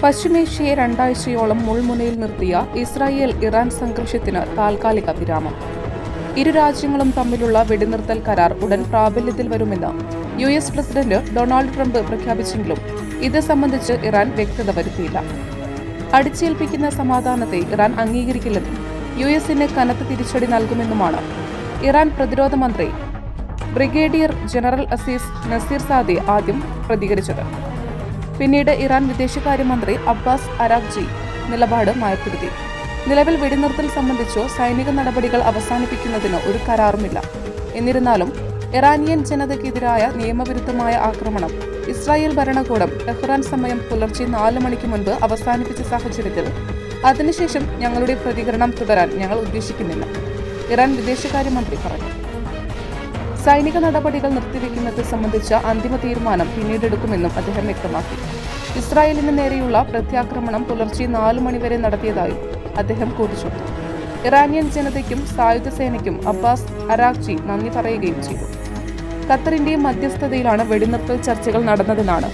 പശ്ചിമേഷ്യയെ രണ്ടാഴ്ചയോളം മുൾമുനയിൽ നിർത്തിയ ഇസ്രായേൽ-ഇറാൻ സംഘർഷത്തിന് താൽക്കാലിക വിരാമം. ഇരു രാജ്യങ്ങളും തമ്മിലുള്ള വെടിനിർത്തൽ കരാർ ഉടൻ പ്രാബല്യത്തിൽ വരുമെന്ന് US പ്രസിഡന്റ് ഡൊണാൾഡ് ട്രംപ് പ്രഖ്യാപിച്ചെങ്കിലും ഇത് സംബന്ധിച്ച് ഇറാൻ വ്യക്തത വരുത്തിയില്ല. അടിച്ചേൽപ്പിക്കുന്ന സമാധാനത്തെ ഇറാൻ അംഗീകരിക്കില്ലെന്നും US-ന് കനത്ത തിരിച്ചടി നൽകുമെന്നുമാണ് ഇറാൻ പ്രതിരോധ മന്ത്രി ബ്രിഗേഡിയർ ജനറൽ അസീസ് നസീർസാദെ ആദ്യം പ്രതികരിച്ചത്. പിന്നീട് ഇറാൻ വിദേശകാര്യമന്ത്രി അബ്ബാസ് അരാഗ്ചി നിലപാട് മയപ്പെടുത്തി. നിലവിൽ വെടിനിർത്തൽ സംബന്ധിച്ചോ സൈനിക നടപടികൾ അവസാനിപ്പിക്കുന്നതിനോ ഒരു കരാറുമില്ല. എന്നിരുന്നാലും ഇറാനിയൻ ജനതയ്ക്കെതിരായ നിയമവിരുദ്ധമായ ആക്രമണം ഇസ്രായേൽ ഭരണകൂടം ടെഹ്റാൻ സമയം പുലർച്ചെ 4 മണിക്ക് മുൻപ് അവസാനിപ്പിച്ച സാഹചര്യത്തിൽ അതിനുശേഷം ഞങ്ങളുടെ പ്രതികരണം തുടരാൻ ഞങ്ങൾ ഉദ്ദേശിക്കുന്നില്ല, ഇറാൻ വിദേശകാര്യമന്ത്രി പറഞ്ഞു. സൈനിക നടപടികൾ നിർത്തിവെക്കുന്നത് സംബന്ധിച്ച അന്തിമ തീരുമാനം പിന്നീടെടുക്കുമെന്നും അദ്ദേഹം വ്യക്തമാക്കി. ഇസ്രായേലിന് നേരെയുള്ള പ്രത്യാക്രമണം പുലർച്ചെ 4 മണിവരെ നടത്തിയതായും അദ്ദേഹം കൂട്ടിച്ചേർത്തു. ഇറാനിയൻ ജനതയ്ക്കും സായുധ സേനയ്ക്കും അബ്ബാസ് അരാഗ്ചി നന്ദി പറയുകയും ചെയ്തു. ഖത്തറിന്റെ മധ്യസ്ഥതയിലാണ് വെടിനിർത്തൽ ചർച്ചകൾ നടന്നതെന്നാണ്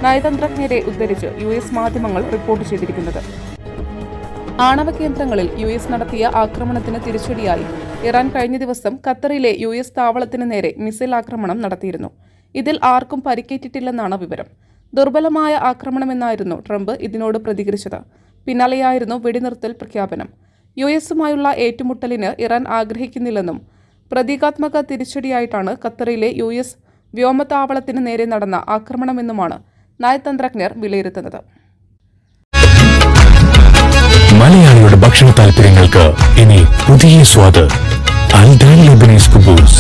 നയതന്ത്രജ്ഞരെ ഉദ്ധരിച്ച് US മാധ്യമങ്ങൾ റിപ്പോർട്ട് ചെയ്തിരിക്കുന്നത്. ആണവ കേന്ദ്രങ്ങളിൽ US നടത്തിയ ആക്രമണത്തിന് തിരിച്ചടിയായി ഇറാൻ കഴിഞ്ഞ ദിവസം ഖത്തറിലെ US താവളത്തിന് നേരെ മിസൈൽ ആക്രമണം നടത്തിയിരുന്നു. ഇതിൽ ആർക്കും പരിക്കേറ്റിട്ടില്ലെന്നാണ് വിവരം. ദുർബലമായ ആക്രമണമെന്നായിരുന്നു ട്രംപ് ഇതിനോട് പ്രതികരിച്ചത്. പിന്നാലെയായിരുന്നു വെടിനിർത്തൽ പ്രഖ്യാപനം. US-ഉമായുള്ള ഏറ്റുമുട്ടലിന് ഇറാൻ ആഗ്രഹിക്കുന്നില്ലെന്നും പ്രതീകാത്മക തിരിച്ചടിയായിട്ടാണ് ഖത്തറിലെ US വ്യോമതാവളത്തിന് നേരെ നടന്ന ആക്രമണമെന്നുമാണ് നയതന്ത്രജ്ഞർ വിലയിരുത്തുന്നത്. മലയാളിയുടെ ഭക്ഷണ താല്പര്യങ്ങൾക്ക് ഇനി പുതിയ സ്വാദ്. അൽദാൻ ലെബനീസ് കുബൂസ്.